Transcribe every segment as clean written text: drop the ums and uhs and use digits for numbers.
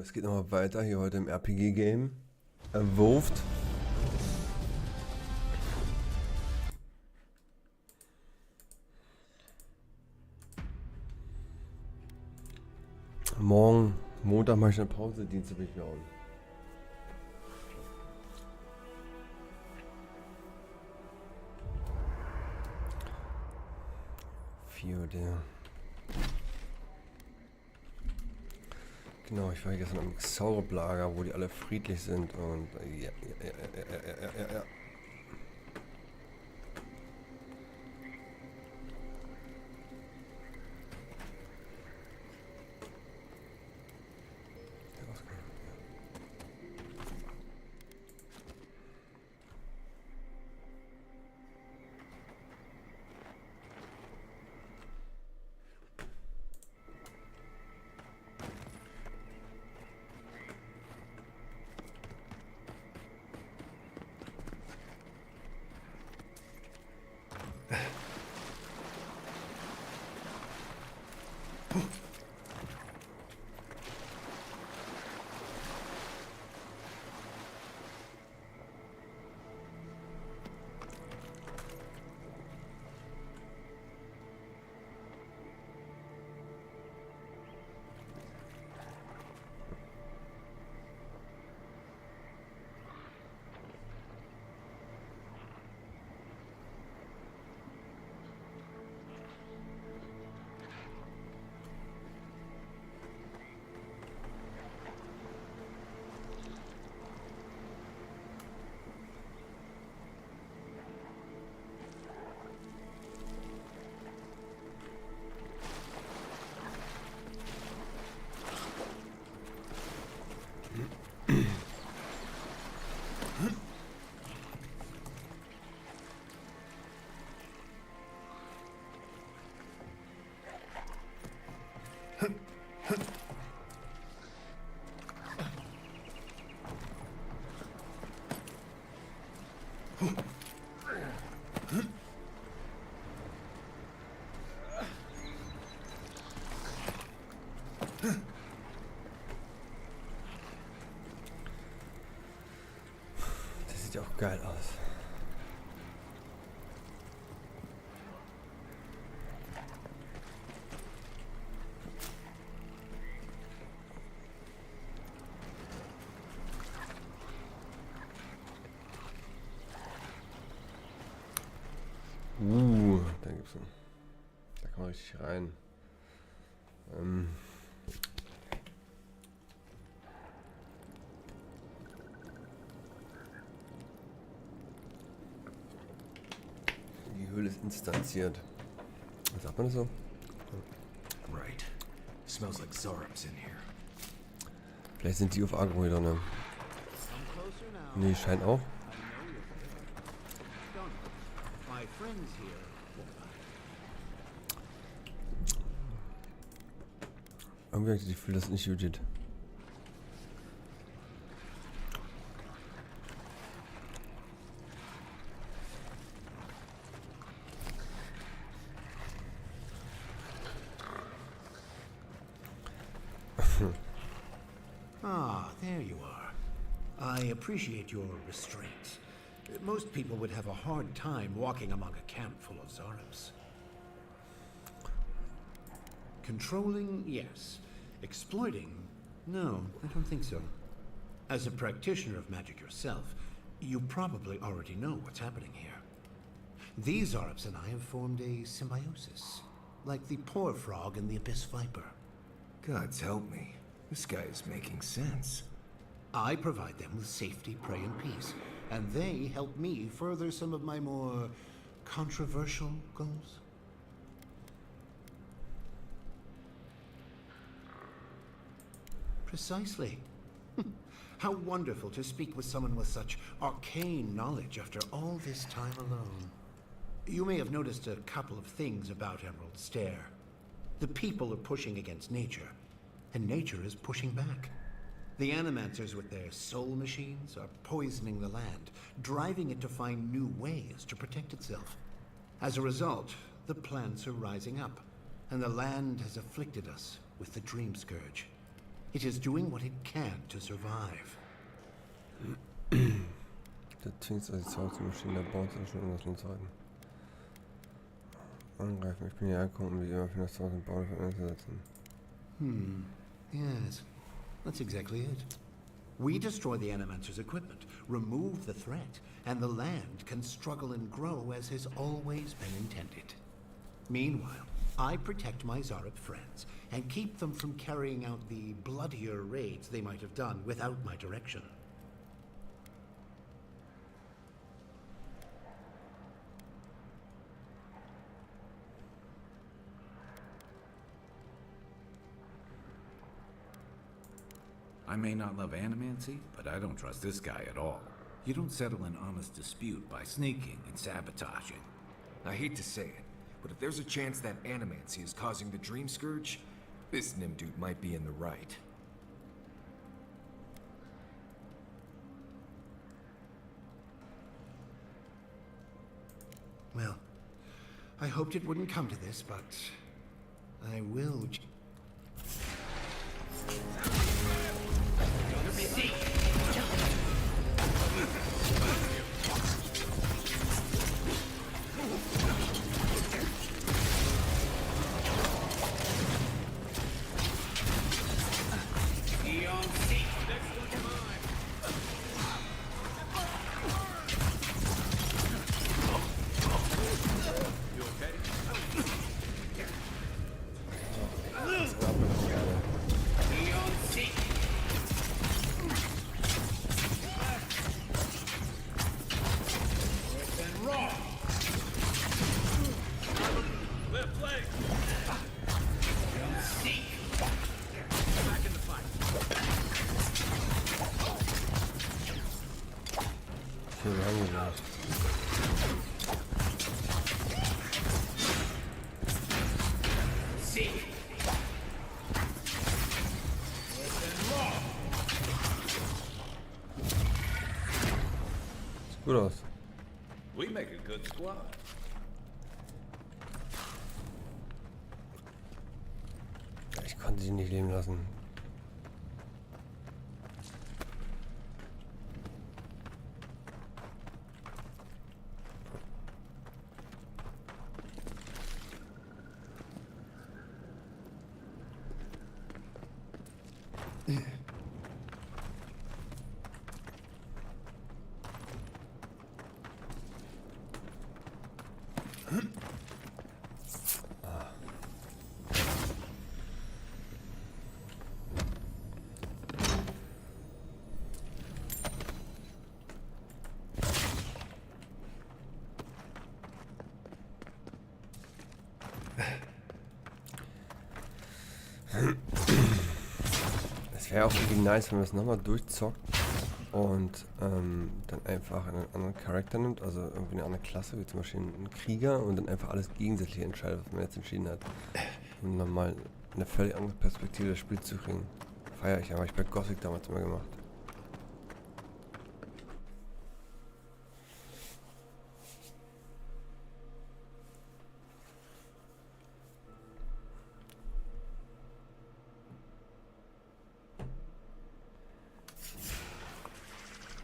Es geht nochmal weiter hier heute im RPG-Game. AVOWED. Morgen, Montag mache ich eine Pause, Dienstag bin ich wieder on. Der. Genau, ich war gestern am Xaurips-Lager, wo die alle friedlich sind und ja. Das sieht ja auch geil aus. Da gibt's einen. Da kann man richtig rein. Die Höhle ist instanziert. Sagt man das so? Right. Smells like Xaurips in here. Vielleicht sind die auf Agro hier drin. Nee, scheint auch. Irgendwie habe ich das Gefühl, das ist nicht legit. Ah, there you are. I appreciate your restraint. Most people would have a hard time walking among a camp full of Xaurips. Controlling, yes. Exploiting, no, I don't think so. As a practitioner of magic yourself, you probably already know what's happening here. These Xaurips and I have formed a symbiosis, like the poor frog and the abyss viper. Gods help me. This guy is making sense. I provide them with safety, prey, and peace, and they help me further some of my more controversial goals. Precisely. How wonderful to speak with someone with such arcane knowledge after all this time alone. You may have noticed a couple of things about Emerald Stair. The people are pushing against nature, and nature is pushing back. The Animancers with their soul machines are poisoning the land, driving it to find new ways to protect itself. As a result, the plants are rising up, and the land has afflicted us with the Dream Scourge. It is doing what it can to survive. Der zwingt also die Zaubermaschine der Bauern um das Land zu halten. Angreifen, ich bin hier angekommen, um die immer für das Haus und Bauern einzusetzen. Yes, that's exactly it. We destroy the Animancer's equipment, remove the threat, and the land can struggle and grow as has always been intended. Meanwhile, I protect my Xaurips friends and keep them from carrying out the bloodier raids they might have done without my direction. I may not love animancy, but I don't trust this guy at all. You don't settle an honest dispute by sneaking and sabotaging. I hate to say it, but if there's a chance that animancy is causing the Dream Scourge, this Nim dude might be in the right. Well, I hoped it wouldn't come to this, but I will. Gut aus. We make a good squad. Ich konnte sie nicht leben lassen. Es wäre auch irgendwie nice, wenn man es nochmal durchzockt und dann einfach einen anderen Charakter nimmt, also irgendwie eine andere Klasse, wie zum Beispiel einen Krieger, und dann einfach alles gegensätzlich entscheidet, was man jetzt entschieden hat. Um dann mal eine völlig andere Perspektive das Spiel zu kriegen. Feier ich, aber ich bei Gothic damals immer gemacht.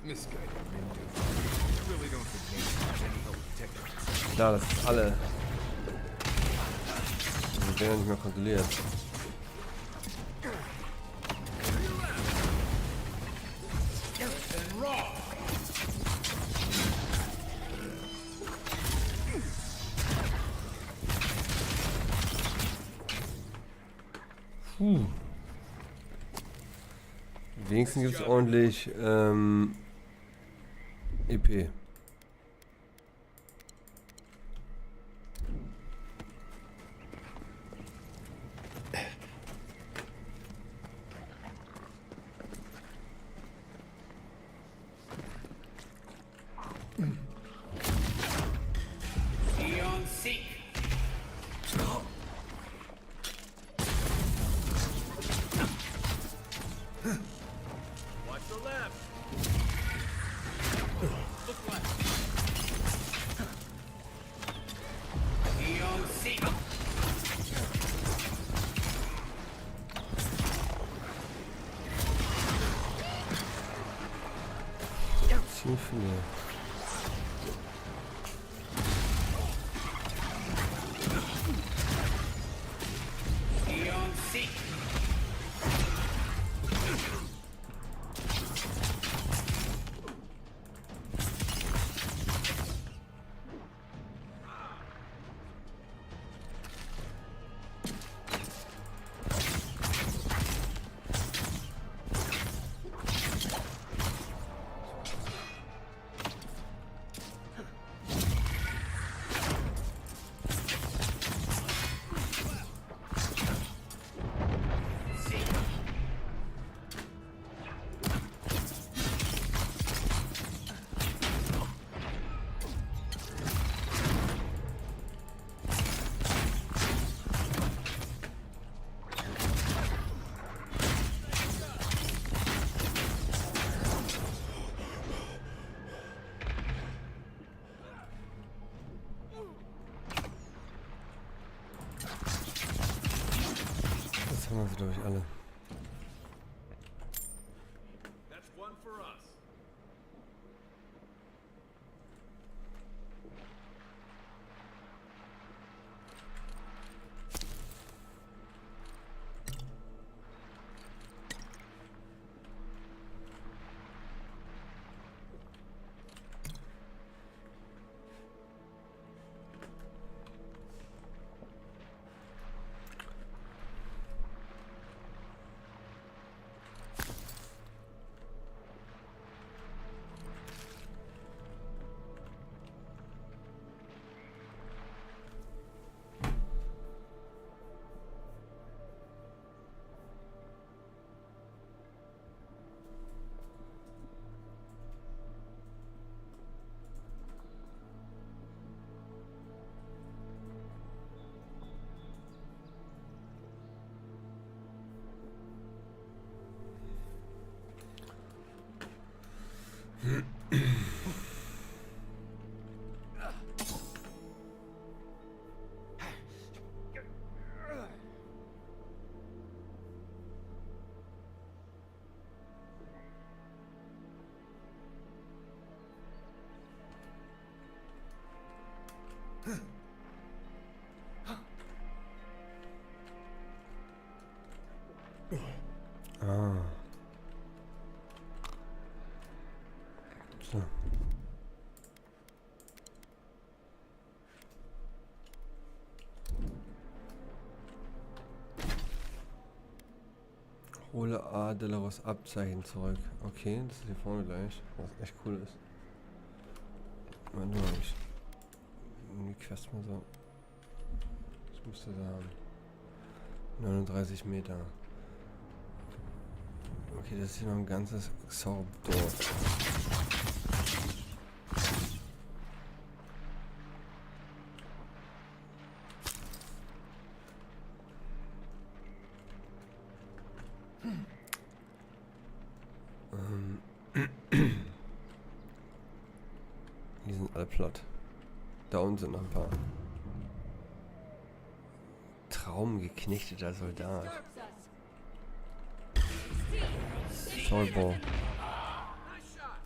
Misguided Nim dude. I really don't think Nim has any help protecting. Klar, das ist alle. Die werden nicht mehr kontrolliert. Wenigstens gibt es ordentlich EP. nicht finde. Das haben wir sie, glaube ich, alle. That's one for us. Ah. So. Hole A. Delaros Abzeichen zurück. Okay, das ist hier vorne gleich. Was echt cool ist. Mal nur ich. Die Quest mal so. Das müsste da haben. 39 Meter. Okay, das ist hier noch ein ganzes Xaurips-Dorf. Die sind alle platt. Da unten sind noch ein paar. Traumgeknechteter Soldat. Sorry, Bro.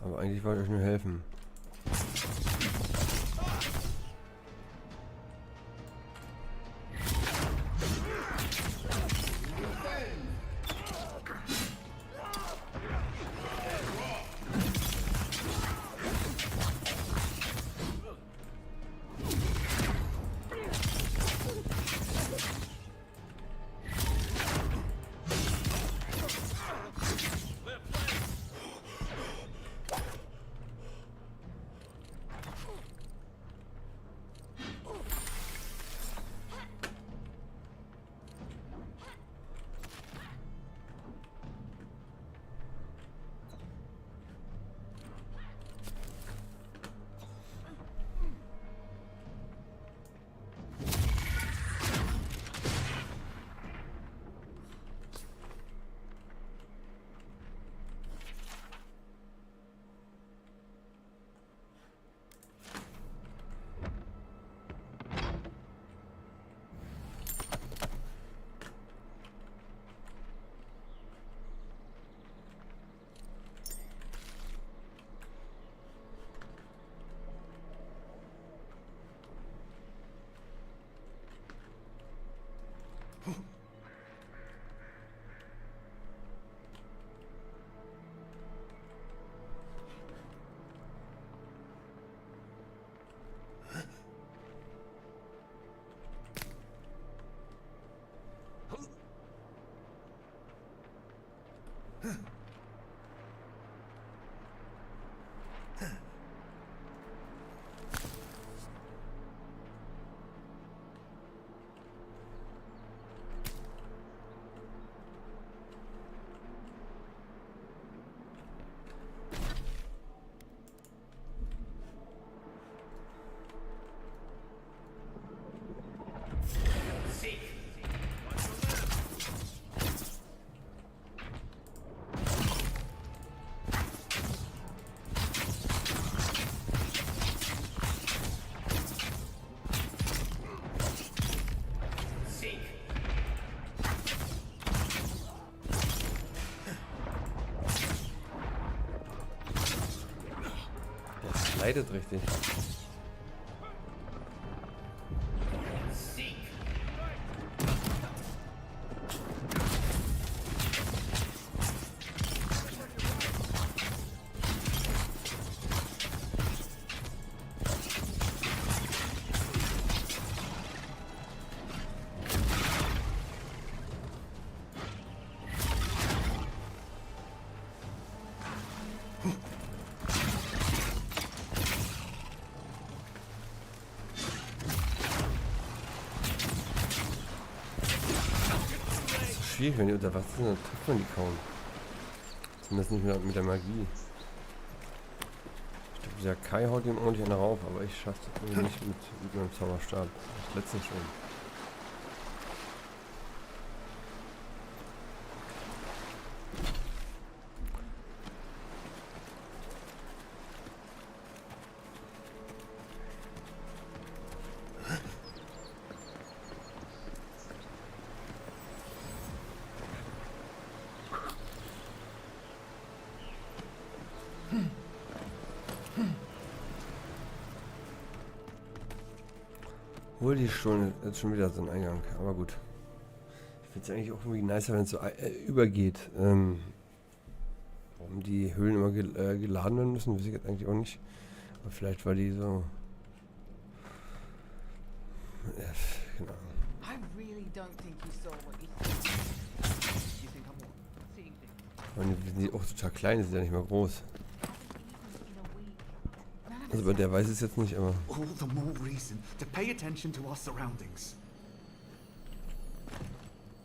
Aber eigentlich wollte ich euch nur helfen. Leidet richtig. Schwierig, wenn die unter Wasser sind, dann trifft man die kaum. Zumindest nicht mit der Magie. Ich glaube, dieser Kai haut ihm ordentlich einer rauf, aber ich schaffe es irgendwie nicht mit meinem Zauberstab. Das letzte schon. Hol die schon, jetzt schon wieder so ein Eingang, aber gut. Ich finde es eigentlich auch irgendwie nicer, wenn es so übergeht. Warum die Höhlen immer geladen werden müssen, weiß ich jetzt eigentlich auch nicht. Aber vielleicht war die so... Ja, keine Ahnung. I really don't think you saw what you think. You think I'm what? Seeing things. Und die sind auch total klein, die sind ja nicht mal groß. Also bei der weiß es jetzt nicht, aber... All the more reason to pay attention to our surroundings.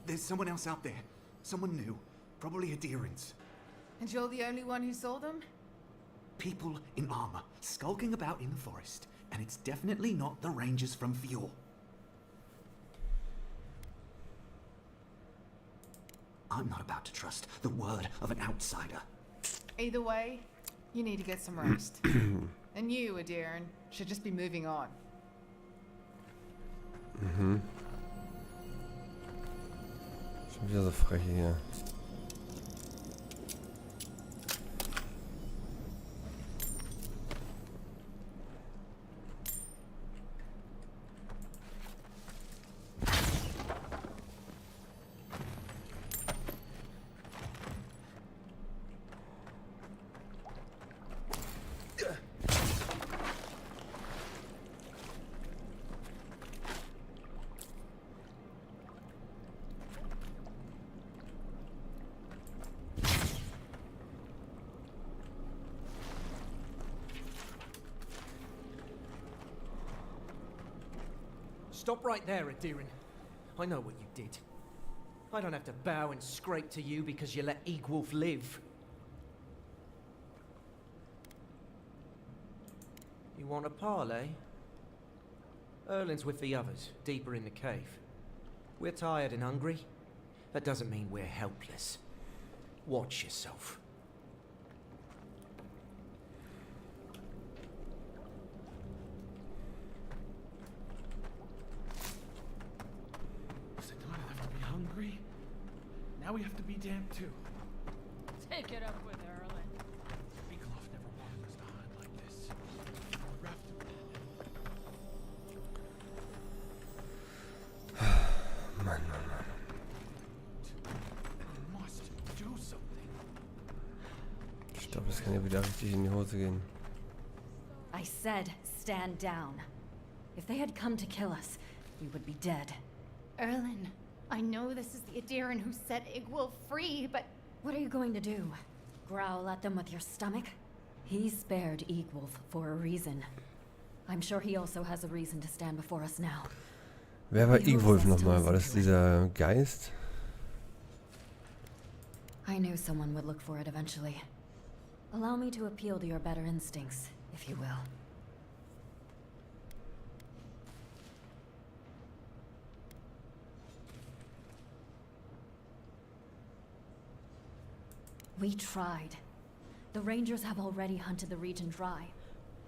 There's someone else out there. Someone new. Probably adherents. And you're the only one who saw them? People in armor, skulking about in the forest. And it's definitely not the rangers from Fjord. I'm not about to trust the word of an outsider. Either way, you need to get some rest. And you, Adiran, should just be moving on. Mhm. Schon wieder so frech hier. Stop right there, Adiran. I know what you did. I don't have to bow and scrape to you because you let Eagwolf live. You want a parley? Erlin's with the others, deeper in the cave. We're tired and hungry. That doesn't mean we're helpless. Watch yourself. Hungry? Now we have to be damned too. Take it up with Erlin. Beagloff never wanted us to hide like this. Mann, Mann, Mann. Ich glaube, das kann ja wieder richtig in die Hose gehen. I said stand down. If they had come to kill us, we would be dead. Erlen, I know this is the Adiran who set Igwil free, but What are you going to do? Growl at them with your stomach? He spared Egwolf for a reason. I'm sure he also has a reason to stand before us now. Wer war Igwolf nochmal? War das dieser Geist? I knew someone would look for it eventually. Allow me to appeal to your better instincts, if you will. We tried. The Rangers have already hunted the region dry.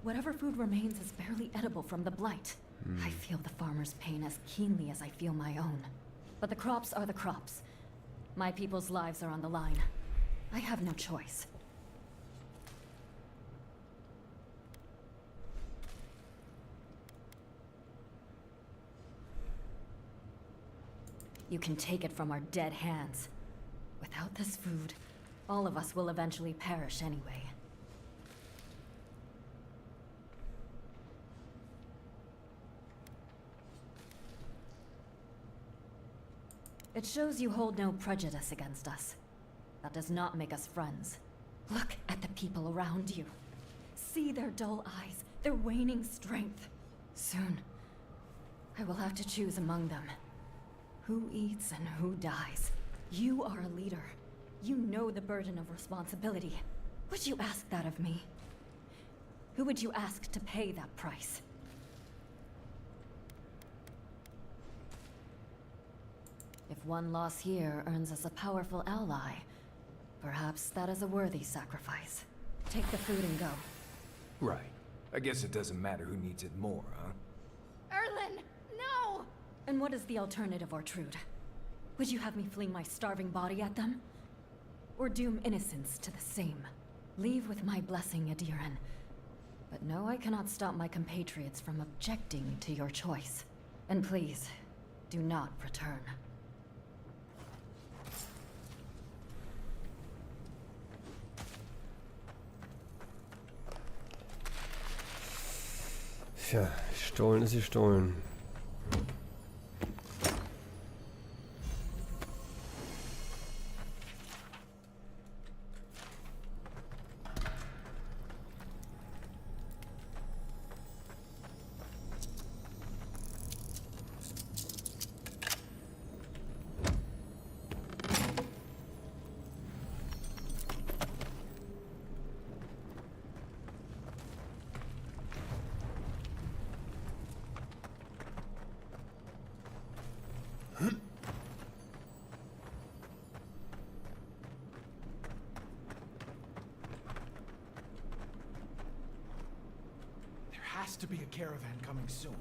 Whatever food remains is barely edible from the blight. I feel the farmer's pain as keenly as I feel my own. But the crops are the crops. My people's lives are on the line. I have no choice. You can take it from our dead hands. Without this food, all of us will eventually perish anyway. It shows you hold no prejudice against us. That does not make us friends. Look at the people around you. See their dull eyes, their waning strength. Soon, I will have to choose among them. Who eats and who dies? You are a leader. You know the burden of responsibility. Would you ask that of me? Who would you ask to pay that price? If one loss here earns us a powerful ally, perhaps that is a worthy sacrifice. Take the food and go. Right. I guess it doesn't matter who needs it more, huh? Erlen, no! And what is the alternative, Ortrude? Would you have me fling my starving body at them? Or doom innocents to the same? Leave with my blessing, Adiran. But no, I cannot stop my compatriots from objecting to your choice. And please, do not return. Tja, gestohlen ist gestohlen. Has to be a caravan coming soon.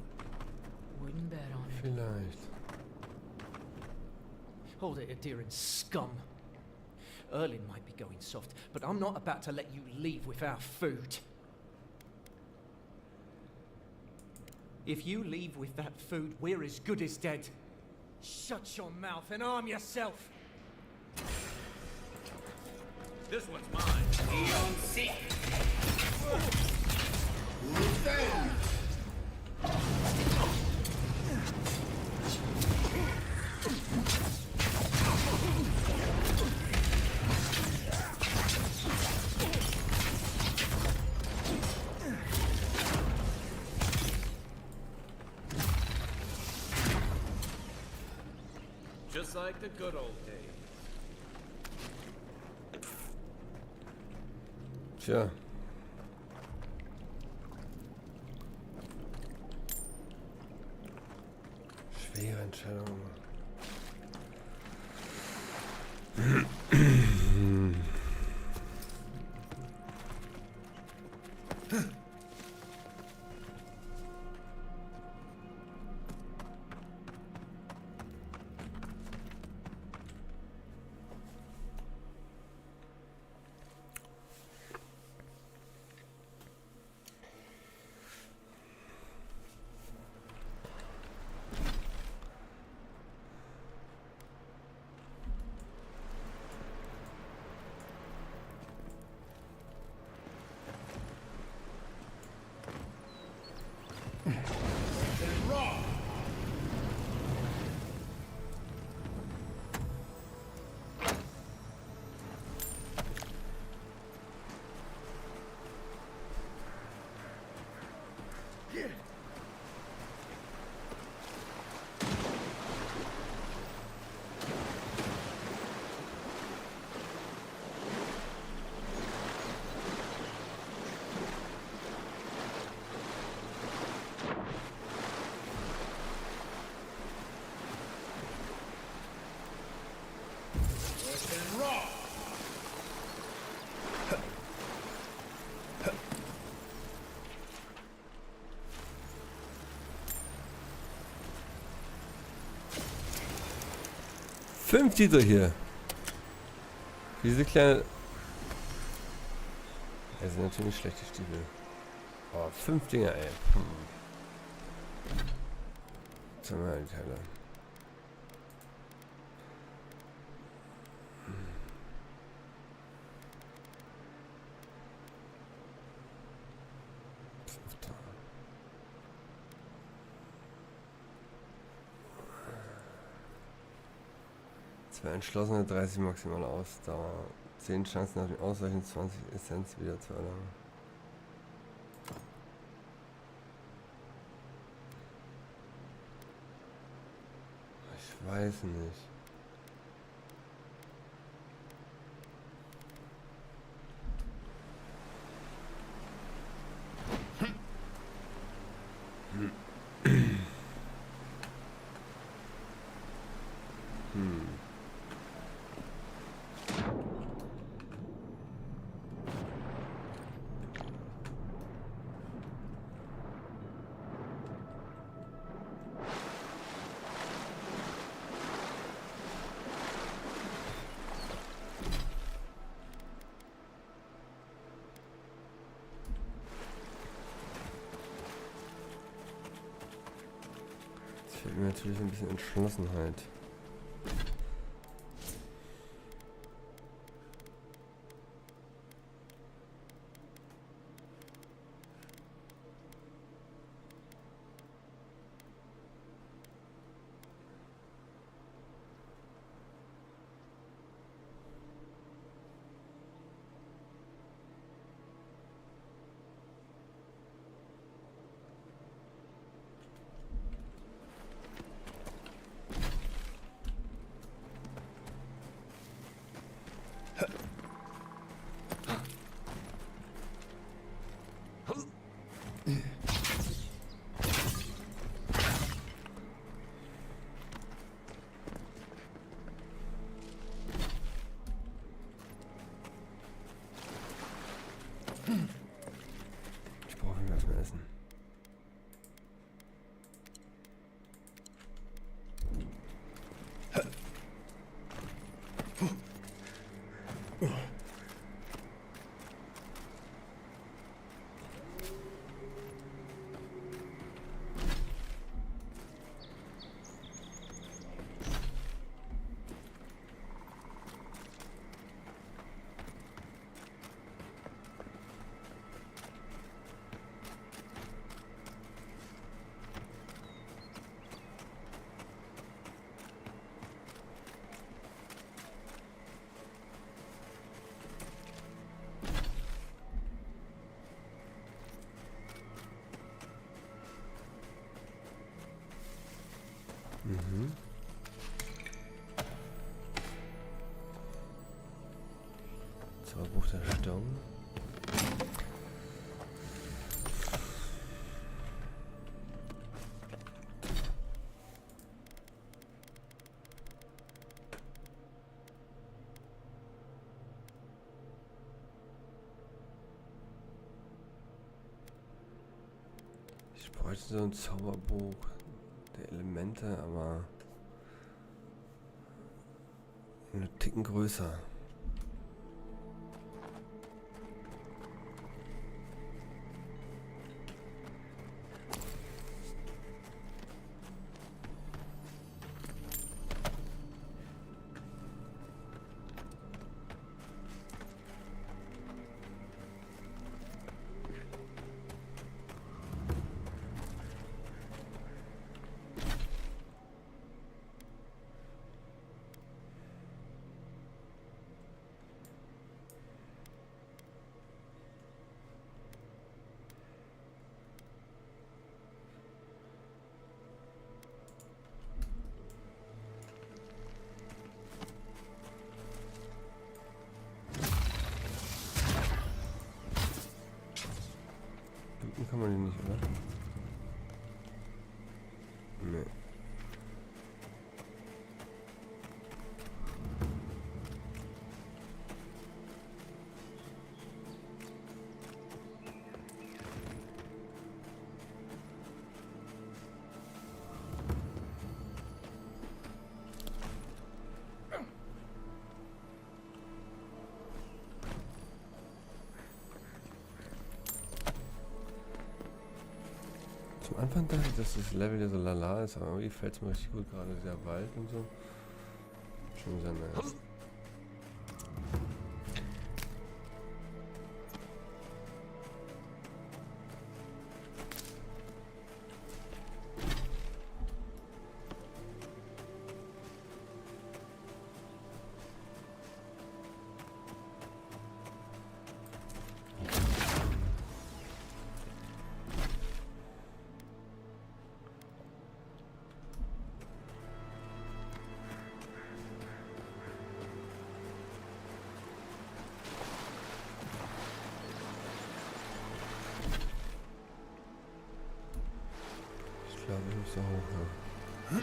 Wouldn't bet on it. Vielleicht. Hold it, Adiran scum. Erlen might be going soft, but I'm not about to let you leave without food. If you leave with that food, we're as good as dead. Shut your mouth and arm yourself. This one's mine. Just like the good old days. Tja. Schwere Entscheidung. and raw. 5 Titel hier. Diese kleine... Das sind natürlich nicht schlechte Stiefel. Oh, 5 Dinger, ey. Jetzt haben wir halt die Teile. Zwei entschlossene, 30 maximale Ausdauer. 10 Chancen auf den Ausweichen, 20 Essenz wieder zu erlangen. Ich weiß nicht. Fehlt mir natürlich ein bisschen Entschlossenheit. Ich brauche mir was mehr essen. Mhm. Zauberbuch der Stauung. Ich bräuchte so ein Zauberbuch der Elemente, aber einen Ticken größer. Zum Anfang dachte ich, dass das Level ja so lala ist, aber irgendwie fällt es mir richtig gut gerade, dieser Wald und so. Schon sehr nice. Ich glaube, ich muss da hoch. Ja.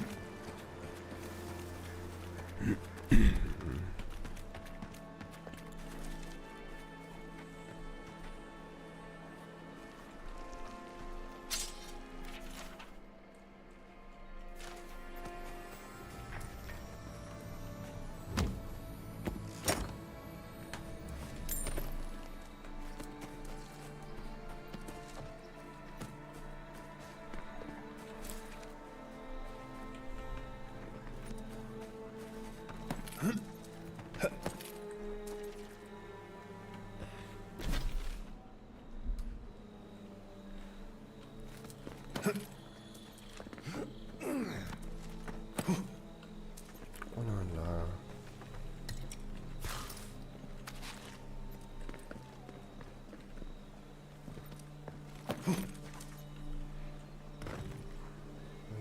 Oh nein, Lager.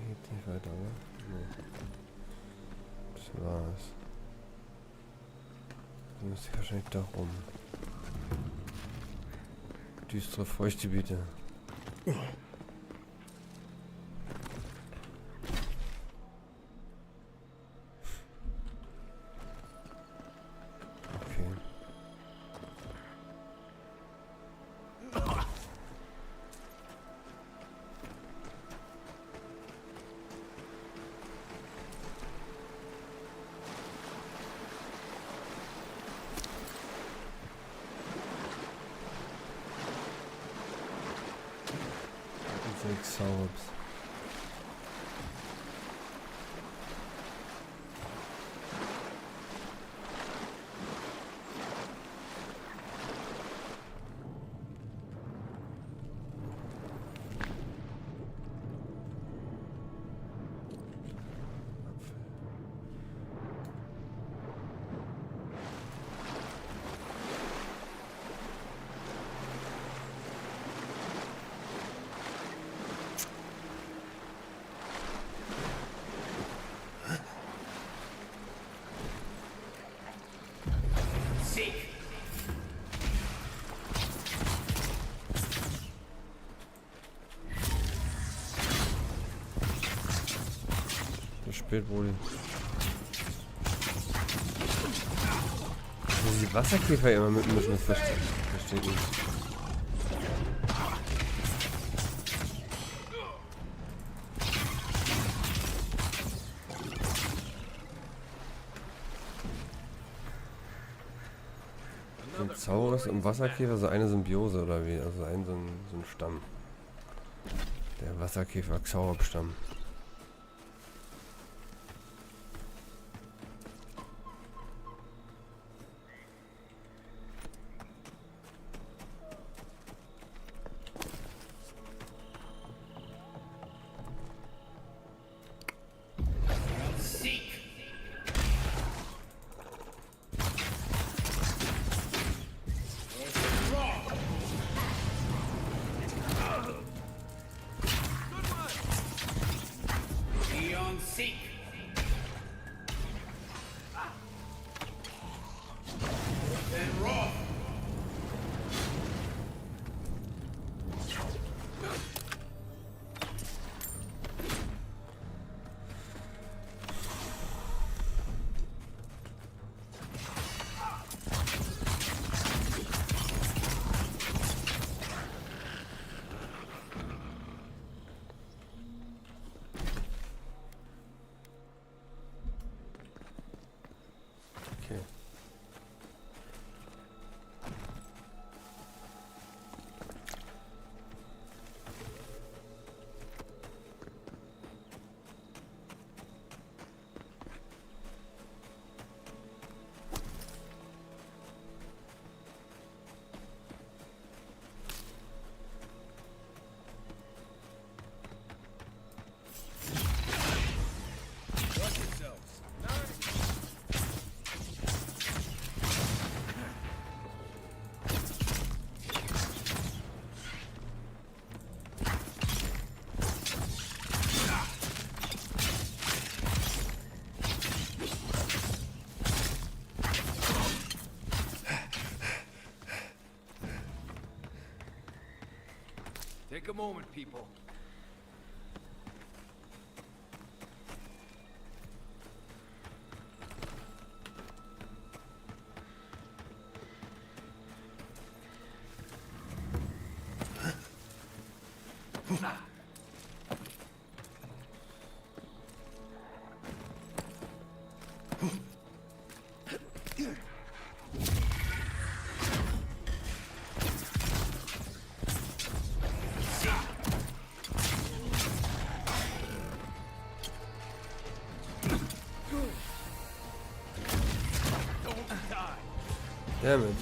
Geht nicht weiter, oder? Nee. Das war's. Dann müsste ich wahrscheinlich da rum. Düstere Feuchtgebiete. Okay. Xaurips. Spät, Brudi. Die Wasserkäfer immer mitmischen, das verstehe ich nicht. Sind Xaurips und Wasserkäfer so eine Symbiose oder wie? Also so ein Stamm. Der Wasserkäfer-Xaurips-Stamm. Take a moment, people. Damit.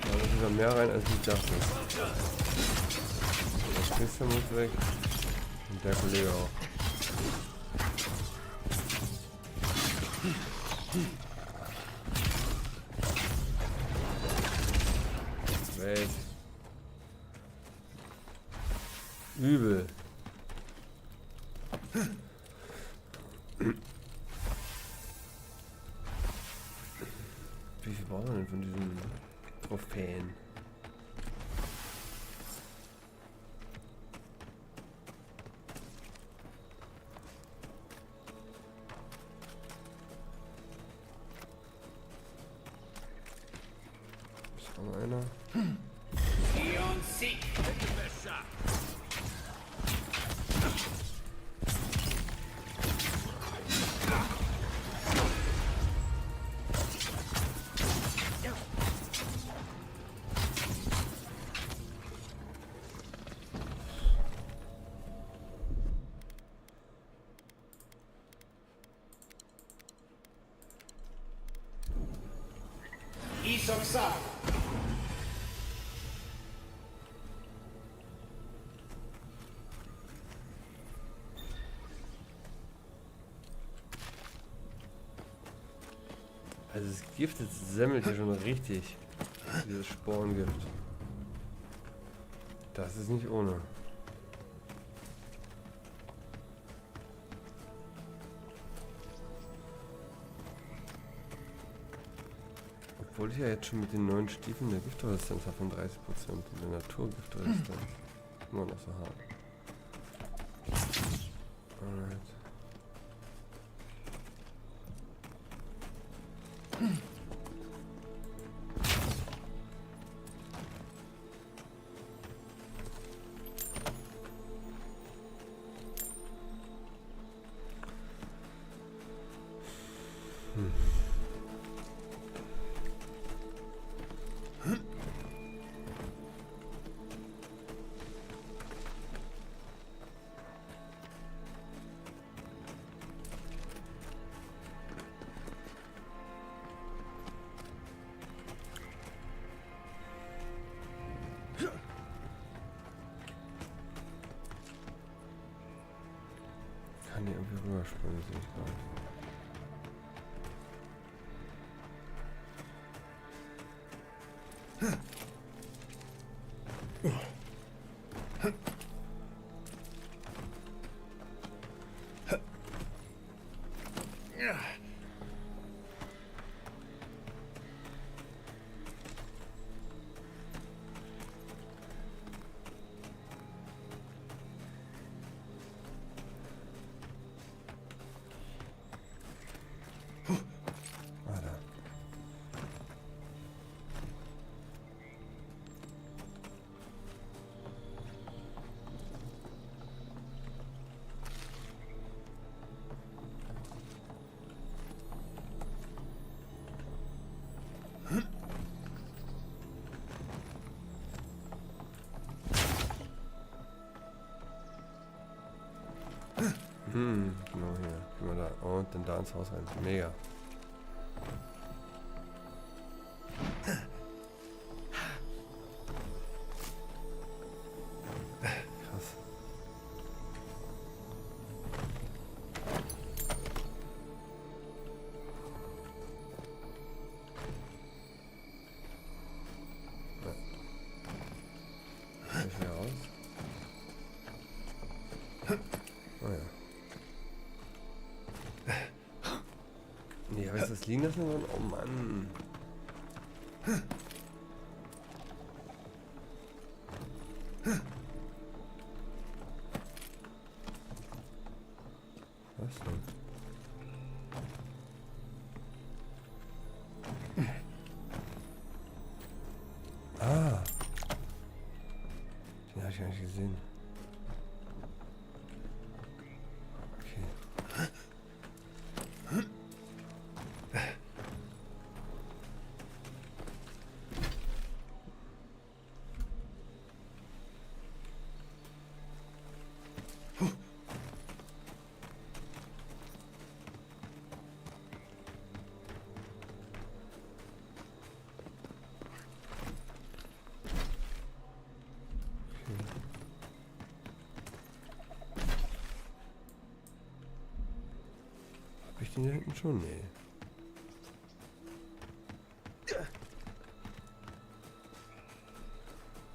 Da ist wieder mehr rein, als ich dachte. Der Kiste muss weg. Und der Kollege auch. Weg. Übel. Wie viel brauchen wir denn von diesen Trophäen? Ist noch einer? Also das Gift jetzt semmelt hier schon richtig. Dieses Sporengift. Das ist nicht ohne. Obwohl ich ja jetzt schon mit den neuen Stiefeln eine Giftresistenz habe von 30% und der Naturgiftresistenz. Immer noch so hart. Alright. Kann die irgendwie rüberspringen, sehe ich gerade. Genau hier. Gehen wir da. Und dann da ins Haus rein. Mega. Krass. Ja. Ich wieder raus. Oh ja. Nee, habe ich das liegen lassen? Oh Mann. Was denn? Ah! Den habe ich gar nicht gesehen. Okay. Hab ich den hier hinten schon? Nee.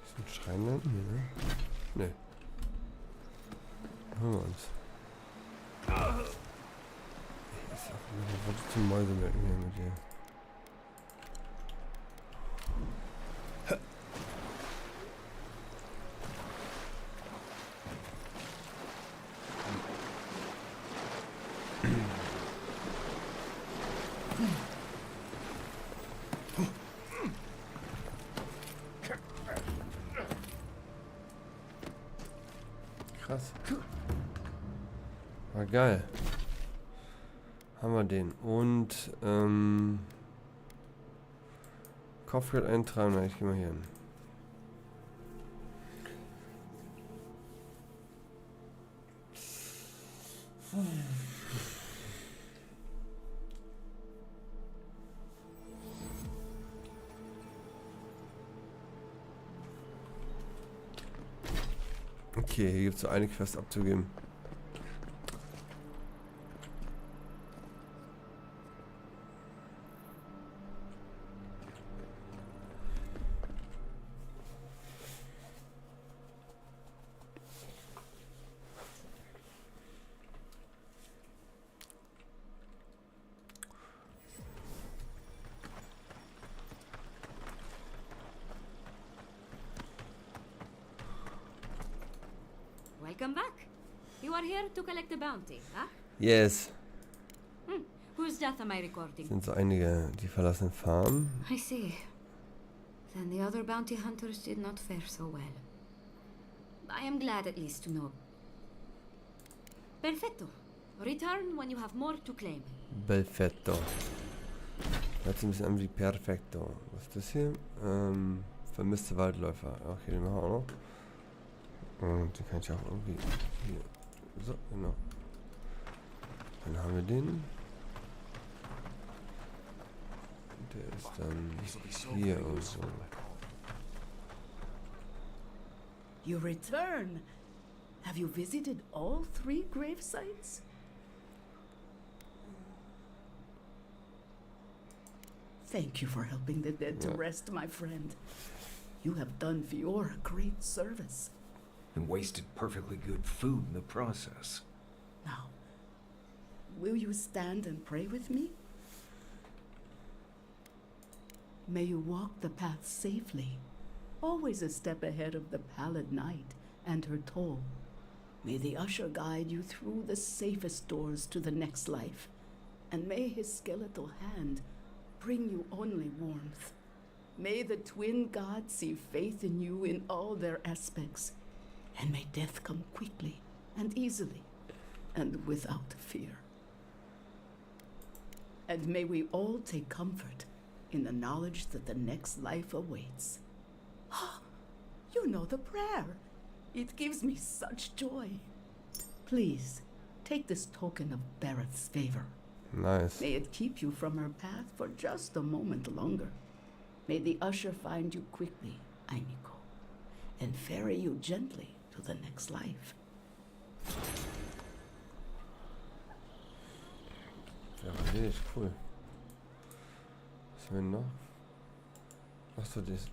Ist ein Schrein da hinten? Nee, ne? Nee. Hören wir uns. Ich sag mir, was wolltest du Mäusemelken hier mit dir? Krass. War geil. Haben wir den. Und, Kopfgeld eintragen. Na, ich geh mal hier hin. Okay, hier gibt es so eine Quest abzugeben. Welcome back. You are here to collect a bounty, huh? Yes. Whose death am I recording? Sind so einige, die verlassenen Farmen. I see. Then the other bounty hunters did not fare so well. I am glad at least to know. Perfetto. Return when you have more to claim. Perfetto. Hört sich ein bisschen an wie Perfetto. Was ist das hier? Vermisste Waldläufer. Okay, den machen wir auch noch. Und die kann ich auch irgendwie hier. So, genau. Dann haben wir den. Der ist dann hier irgendwo. You return. Have you visited all 3 grave sites? Thank you for helping the dead to rest, my friend. You have done Fiora great service. And wasted perfectly good food in the process. Now, will you stand and pray with me? May you walk the path safely, always a step ahead of the pallid night and her toll. May the usher guide you through the safest doors to the next life, and may his skeletal hand bring you only warmth. May the twin gods see faith in you in all their aspects, and may death come quickly and easily and without fear. And may we all take comfort in the knowledge that the next life awaits. You know the prayer. It gives me such joy. Please, take this token of Barrett's favor. Nice. May it keep you from her path for just a moment longer. May the usher find you quickly, Ainiko, and ferry you gently to the next life. Ja, nee, ist cool. Was haben wir noch? Achso, das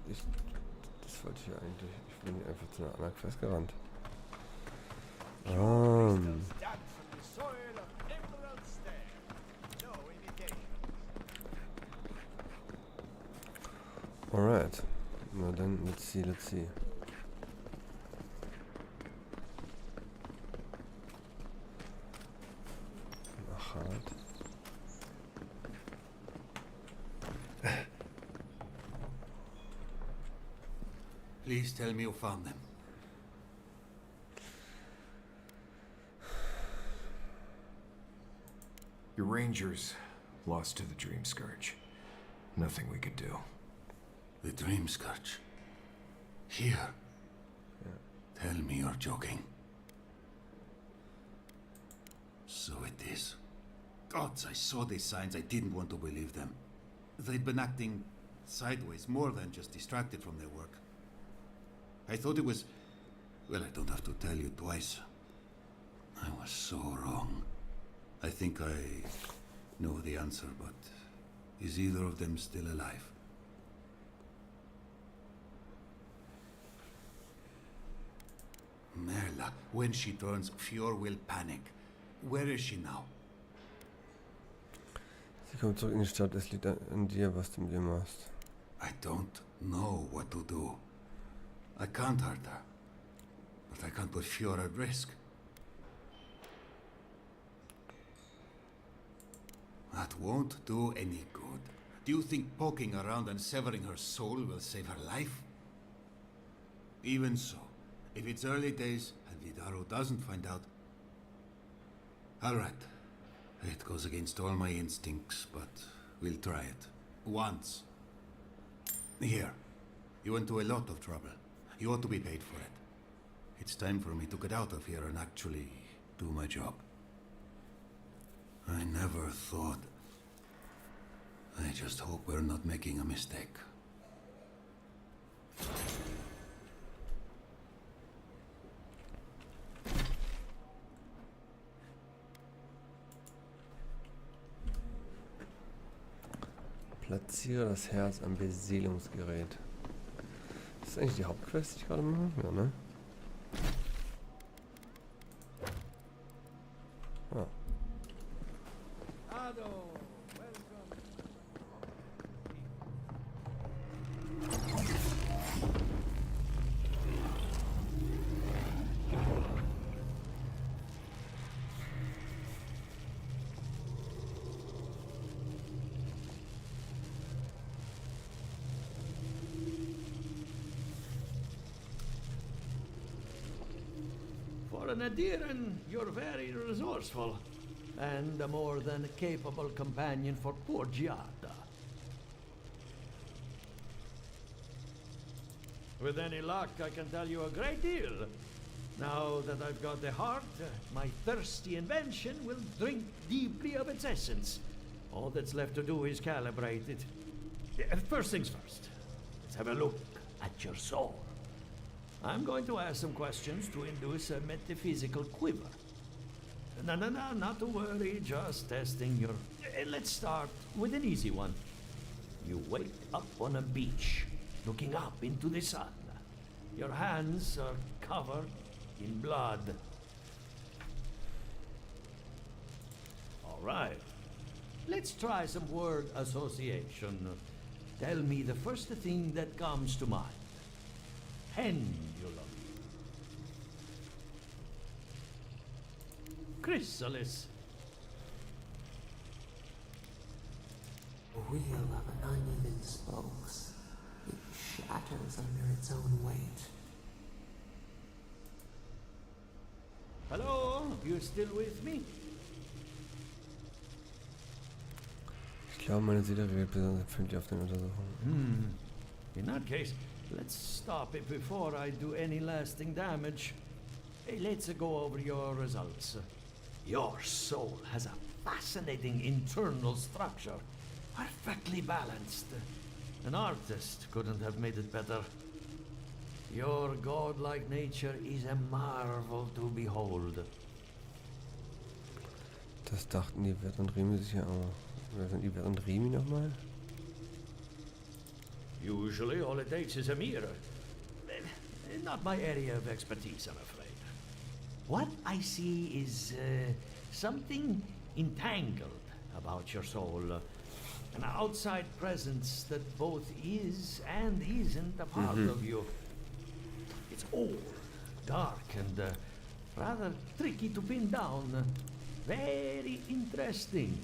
wollte ich ja eigentlich. Ich bin einfach zu einer anderen Quest gerannt. sein. Let's see, let's see. Hart. Please tell me you found them. Your rangers lost to the Dream Scourge. Nothing we could do. The Dream Scourge? Here? Yeah. Tell me you're joking. So it is. Gods, I saw these signs. I didn't want to believe them. They'd been acting sideways, more than just distracted from their work. I thought it was... Well, I don't have to tell you twice. I was so wrong. I think I know the answer, but is either of them still alive? Merla, when she turns, Fjord will panic. Where is she now? Sie kommt zurück in die Stadt. Es liegt an dir, was du mit ihr machst. I don't know what to do. I can't hurt her, but I can't put Fjord at risk. That won't do any good. Do you think poking around and severing her soul will save her life? Even so, if it's early days and Vidaro doesn't find out... All right. It goes against all my instincts, but we'll try it. Once. Here. You went to a lot of trouble. You ought to be paid for it. It's time for me to get out of here and actually do my job. I never thought... I just hope we're not making a mistake. Platziere das Herz am Beseelungsgerät. Das ist eigentlich die Hauptquest, die ich gerade mache? Ja, ne? Ah. For an Adiran, you're very resourceful, and a more than capable companion for poor Giada. With any luck, I can tell you a great deal. Now that I've got the heart, my thirsty invention will drink deeply of its essence. All that's left to do is calibrate it. First things first, let's have a look at your soul. I'm going to ask some questions to induce a metaphysical quiver. No, not to worry, just testing your... Let's start with an easy one. You wake up on a beach, looking up into the sun. Your hands are covered in blood. All right. Let's try some word association. Tell me the first thing that comes to mind. Pendulum. Chrysalis. A wheel of uneven spokes. It shatters under its own weight. Hello? You still with me? Ich glaube, meine Seele reagiert besonders empfindlich auf den Untersuchungen. In that case, let's stop it before I do any lasting damage. Hey, let's go over your results. Your soul has a fascinating internal structure, perfectly balanced. An artist couldn't have made it better. Your godlike nature is a marvel to behold. Das dachten die Wert und Remi sicher auch. Wer sind die Wert und Remi nochmal? Usually all it takes is a mirror. Not my area of expertise, I'm afraid. What I see is something entangled about your soul. An outside presence that both is and isn't a part of you. It's old, dark, and rather tricky to pin down. Very interesting.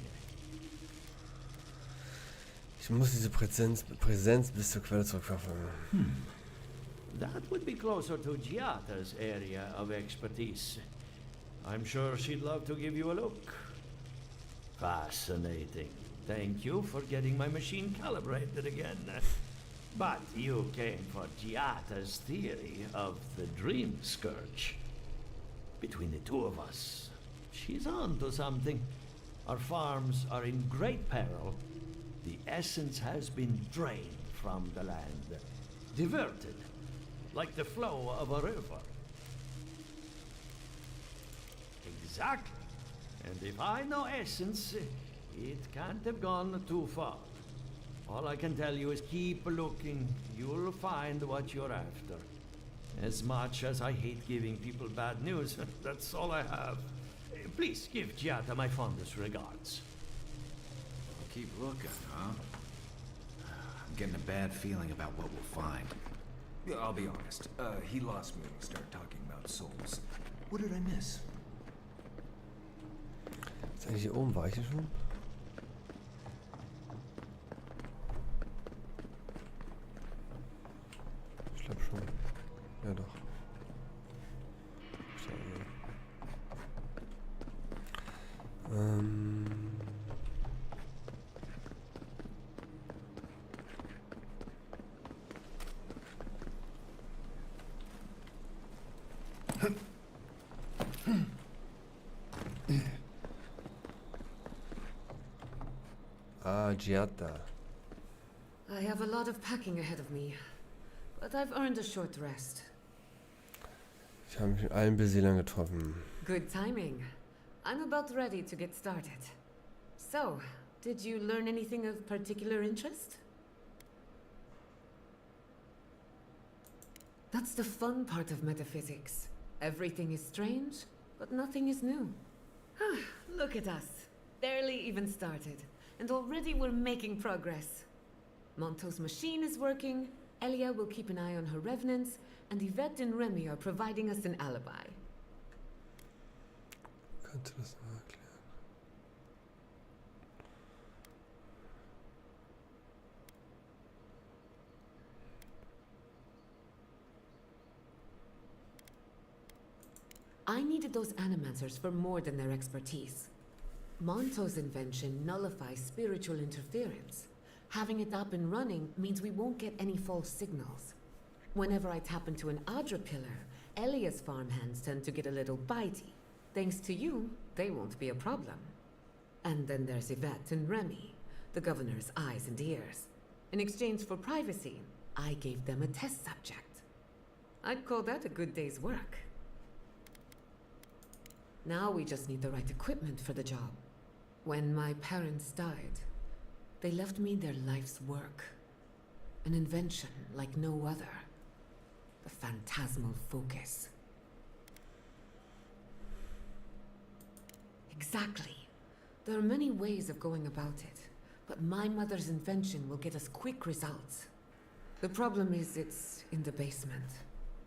Ich muss diese Präsenz bis zur Quelle zurückverfolgen. That would be closer to Giata's area of expertise. I'm sure she'd love to give you a look. Fascinating. Thank you for getting my machine calibrated again. But you came for Giata's theory of the Dream Scourge. Between the two of us, she's on to something. Our farms are in great peril. The essence has been drained from the land. Diverted, like the flow of a river. Exactly. And if I know essence, it can't have gone too far. All I can tell you is keep looking. You'll find what you're after. As much as I hate giving people bad news, that's all I have. Please give Giata my fondest regards. I'll keep looking, huh? I'm getting a bad feeling about what we'll find. Yeah, I'll be honest. He lost me when we started talking about souls. What did I miss? Ist eigentlich hier oben, war ich hier schon? Ich glaube schon. Ja doch. Giata. I have a lot of packing ahead of me, but I've earned a short rest. Ich habe mich mit allen Besiedlern getroffen. Good timing. I'm about ready to get started. So, did you learn anything of particular interest? That's the fun part of metaphysics. Everything is strange, but nothing is new. Look at us. Barely even started. And already we're making progress. Monto's machine is working, Elia will keep an eye on her revenants, and Yvette and Remy are providing us an alibi. Kannst du das mal erklären? I needed those animancers for more than their expertise. Monto's invention nullifies spiritual interference. Having it up and running means we won't get any false signals. Whenever I tap into an Adra pillar, Elia's farmhands tend to get a little bitey. Thanks to you, they won't be a problem. And then there's Yvette and Remy, the governor's eyes and ears. In exchange for privacy, I gave them a test subject. I'd call that a good day's work. Now we just need the right equipment for the job. When my parents died, they left me their life's work. An invention like no other. The phantasmal focus. Exactly. There are many ways of going about it, but my mother's invention will get us quick results. The problem is it's in the basement.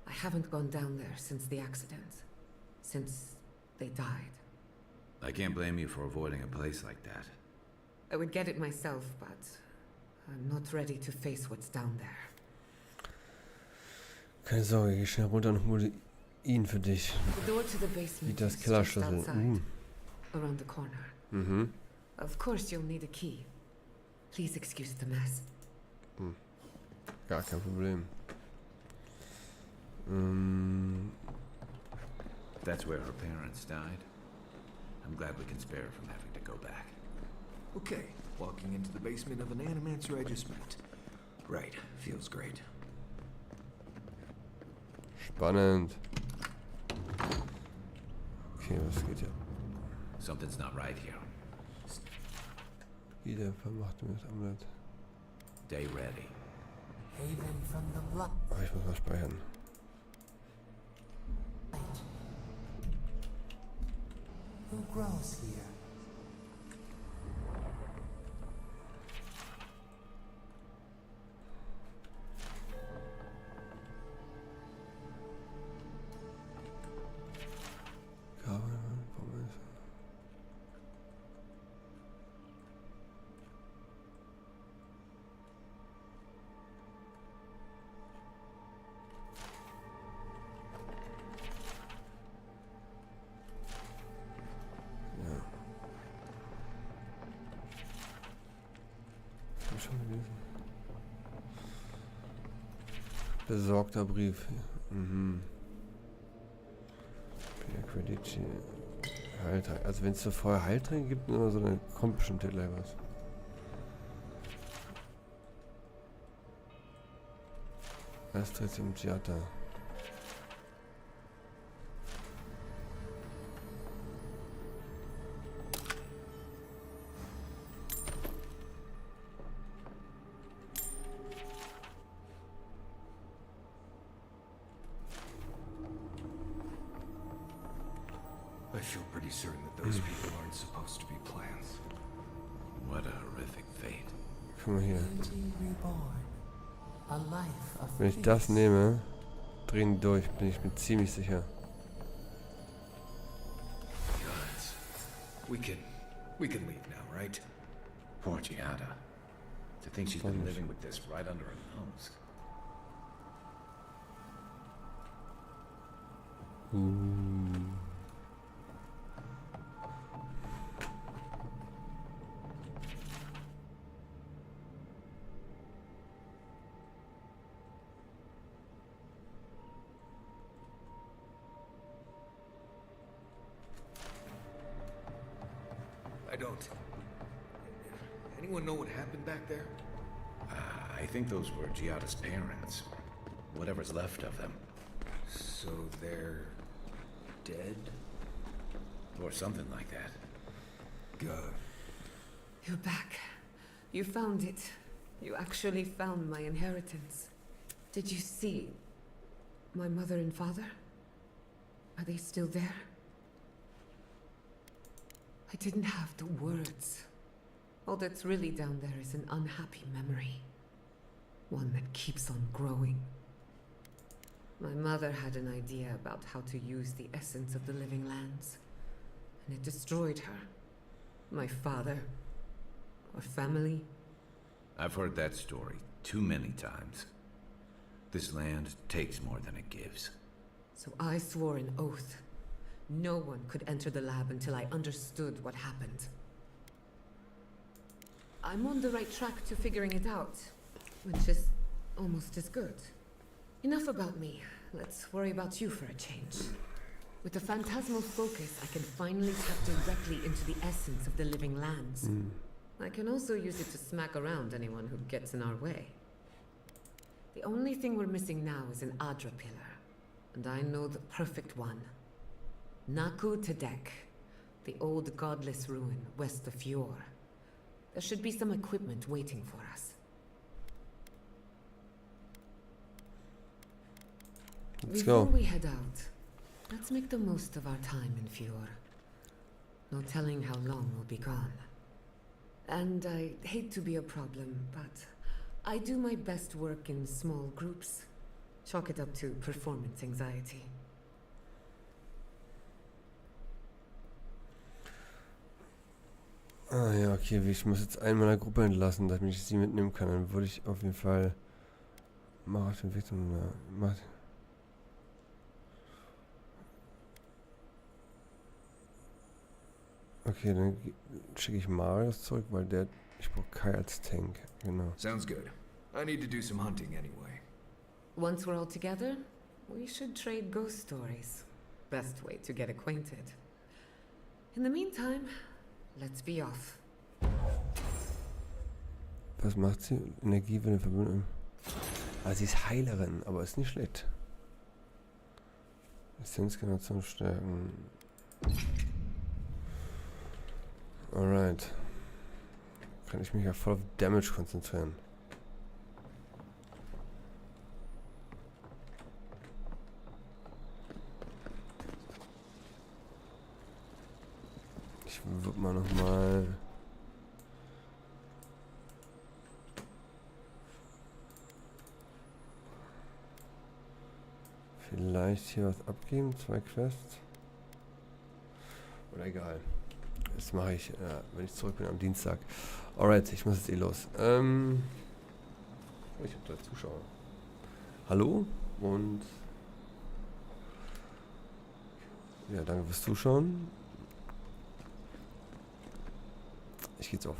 I haven't gone down there since the accident. Since they died. I can't blame you for avoiding a place like that. I would get it myself, but I'm not ready to face what's down there. Keine Sorge, geh schnell runter und hole ihn für dich. The door to the basement Wie das is just Kellerschlüssel. outside, around the corner. Of course you'll need a key. Please excuse the mess. Gar kein Problem. That's where her parents died. I'm glad we can spare her from having to go back. Okay, walking into the basement of an animancer I just met. Right, feels great. Spannend. Okay, was geht hier? Something's not right here. Wieder vermacht mir das Amulett. Stay ready. Haven from the blood. Oh, ich muss mal speichern. Who grows here? Besorgter Brief. Mhm. Friedliche. Heiltränke. Also wenn es so vorher Heiltränke gibt, immer so, dann kommt bestimmt hier gleich was. Erst jetzt im Theater. I feel pretty certain that those people aren't supposed to be plants. What a horrific fate. Guck mal hier. Reborn. A life of Wenn ich das nehme, drehen die durch, bin ich mir ziemlich sicher. Guns. We can leave now, right? Poor Giada. To think she's been living with this right under her nose. I don't. Anyone know what happened back there? I think those were Giada's parents. Whatever's left of them. So they're dead? Or something like that. Good. You're back. You found it. You actually found my inheritance. Did you see my mother and father? Are they still there? I didn't have the words. All that's really down there is an unhappy memory. One that keeps on growing. My mother had an idea about how to use the essence of the living lands, and it destroyed her. My father, our family. I've heard that story too many times. This land takes more than it gives. So I swore an oath. No one could enter the lab until I understood what happened. I'm on the right track to figuring it out, which is almost as good. Enough about me. Let's worry about you for a change. With the phantasmal focus, I can finally tap directly into the essence of the living lands. I can also use it to smack around anyone who gets in our way. The only thing we're missing now is an Adra pillar, and I know the perfect one. Naku Tedek, the old godless ruin west of Fjord. There should be some equipment waiting for us. Before we head out, let's make the most of our time in Fjord. No telling how long we'll be gone. And I hate to be a problem, but I do my best work in small groups. Chalk it up to performance anxiety. Ah ja, okay, ich muss jetzt einen meiner Gruppe entlassen, damit ich sie mitnehmen kann. Dann würde ich auf jeden Fall mal auf den Weg zum... Okay, dann schicke ich Marius zurück, weil ich brauche Kai als Tank, genau. Sounds good. I need to do some hunting anyway. Once we're all together, we should trade ghost stories. Best way to get acquainted. In the meantime, let's be off. Was macht sie? Energiewelle verbunden. Ah, sie ist Heilerin, aber ist nicht schlecht. Essenzgeneration stärken. Alright. Kann ich mich ja voll auf Damage konzentrieren. Ich würde mal nochmal... Vielleicht hier was abgeben, 2 Quests. Oder egal. Das mache ich, wenn ich zurück bin am Dienstag. Alright, ich muss jetzt los. Ich habe 3 Zuschauer. Hallo und ja, danke fürs Zuschauen. Ich gehe jetzt auf.